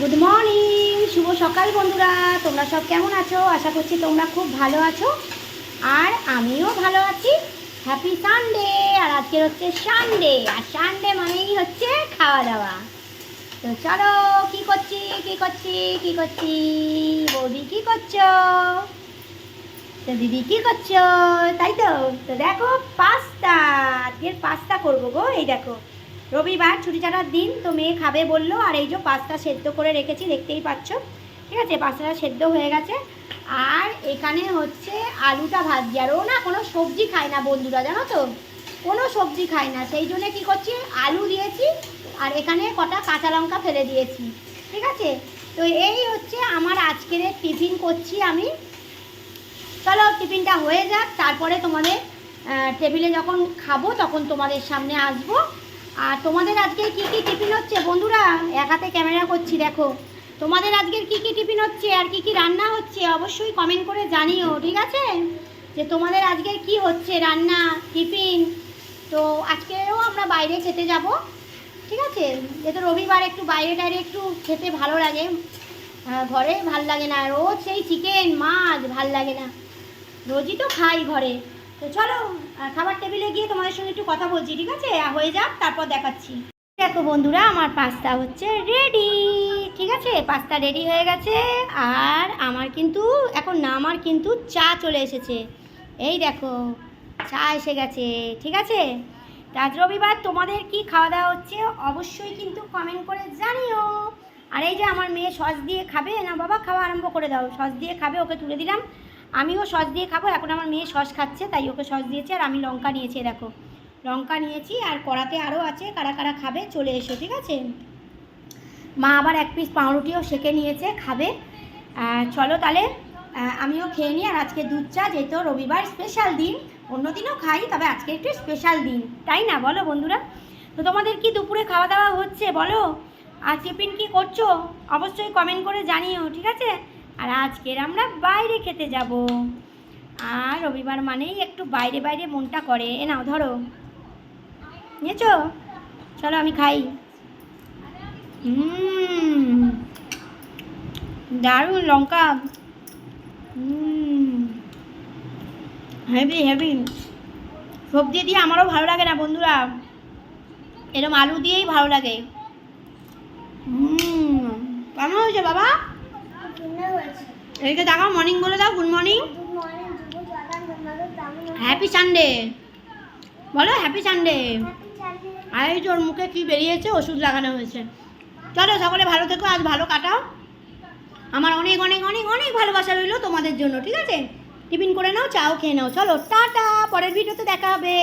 Good morning, শুভ সকাল বন্ধুরা। তোমরা সব কেমন আছো? আশা করছি তোমরা খুব ভালো আছো, আর আমিও ভালো আছি। Happy Sunday. আর আজকের হচ্ছে সানডে, আর সানডে মানেই হচ্ছে খাওয়া দাওয়া। তো চলো, কি করছি কি করছি কি করছি বৌদি কি করছো? তো দিদি কি করছো? তাই তো। তো দেখো, পাস্তা, আজকের পাস্তা করবো গো। এই দেখো, রবিবার ছুটি ছাড়ার দিন, তো মেয়ে খাবে বললো, আর এই যে পাস্তা সেদ্ধ করে রেখেছি, দেখতেই পাচ্ছ। ঠিক আছে, পাস্তাটা সেদ্ধ হয়ে গেছে। আর এখানে হচ্ছে আলুটা ভাজছি। আর ও না কোনো সবজি খায় না বন্ধুরা, জানো তো, কোনো সবজি খায় না। সেই জন্য কী করছি, আলু দিয়েছি আর এখানে কটা কাঁচা লঙ্কা ফেলে দিয়েছি। ঠিক আছে, তো এই হচ্ছে আমার আজকের টিফিন করছি আমি। চলো টিফিনটা হয়ে যাক, তারপরে তোমাদের টেবিলে যখন খাবো তখন তোমাদের সামনে আসবো। আর তোমাদের আজকে কি কি টিফিন হচ্ছে বন্ধুরা, এক হাতে ক্যামেরা করছি, দেখো তোমাদের আজকের কি কি টিফিন হচ্ছে আর কি কি রান্না হচ্ছে অবশ্যই কমেন্ট করে জানিও। ঠিক আছে, যে তোমাদের আজকের কি হচ্ছে রান্না টিফিন। তো আজকেও আমরা বাইরে খেতে যাব। ঠিক আছে, যেহেতু রবিবার একটু বাইরে টাইরে একটু খেতে ভালো লাগে, ঘরে ভাল লাগে না। রোজ সেই চিকেন মাছ ভাল লাগে না, রোজই তো খাই ঘরে। তো চলো খাবার টেবিলে গিয়ে তোমাদের সঙ্গে একটু কথা বলছি। ঠিক আছে, হয়ে যাক তারপর দেখাচ্ছি। দেখো বন্ধুরা, আমার পাস্তা হচ্ছে রেডি। ঠিক আছে, পাস্তা রেডি হয়ে গেছে। আর আমার কিন্তু এখন না, আমার কিন্তু চা চলে এসেছে। এই দেখো, চা এসে গেছে। ঠিক আছে, আজ রবিবার তোমাদের কি খাওয়া দাওয়া হচ্ছে অবশ্যই কিন্তু কমেন্ট করে জানিও। আর এই যে আমার মেয়ে সস দিয়ে খাবে না, বাবা খাওয়া আরম্ভ করে দাও। সস দিয়ে খাবে, ওকে তুলে দিলাম। আমিও সস দিয়ে খাবো। এখন আমার মেয়ে সস খাচ্ছে, তাই ওকে সস দিয়েছি। আর আমি লঙ্কা নিয়েছি, দেখো লঙ্কা নিয়েছি। আর কড়াতে আরও আছে, কারা কারা খাবে চলে এসো। ঠিক আছে, মা আবার এক পিস পাউরুটিও সেঁকে নিয়েছে, খাবে। চলো তাহলে আমিও খেয়ে নিই। আর আজকে দুধ চা, যেহেতু রবিবার স্পেশাল দিন, অন্য দিনও খাই, তবে আজকে একটু স্পেশাল দিন, তাই না বলো বন্ধুরা? তো তোমাদের কি দুপুরে খাওয়া দাওয়া হচ্ছে বলো, আর টিফিন কি করছো অবশ্যই কমেন্ট করে জানিও। ঠিক আছে, আর আজকের আমরা বাইরে খেতে যাব। আর রবিবার মানেই একটু বাইরে বাইরে মনটা করে। এ নাও ধরো, নিয়েছো? চলো আমি খাই। দারুণ লঙ্কা, হেভি হেভি। সবজি দিয়ে আমারও ভালো লাগে না বন্ধুরা, এরকম আলু দিয়েই ভালো লাগে। কেমন হয়েছে বাবা? এইকে দেখাও, মর্নিং বলে দাও, গুড মর্নিং, হ্যাপি সানডে বলো, হ্যাপি সানডে। আর এই যে ওর মুখে কী বেরিয়েছে, ওষুধ লাগানো হয়েছে। চলো সকলে ভালো থেকো, আজ ভালো কাটাও। আমার অনেক অনেক অনেক অনেক ভালোবাসা রইলো তোমাদের জন্য। ঠিক আছে, টিফিন করে নাও, চাও খেয়ে নাও। চলো টাটা, পরের ভিডিওতে দেখা হবে।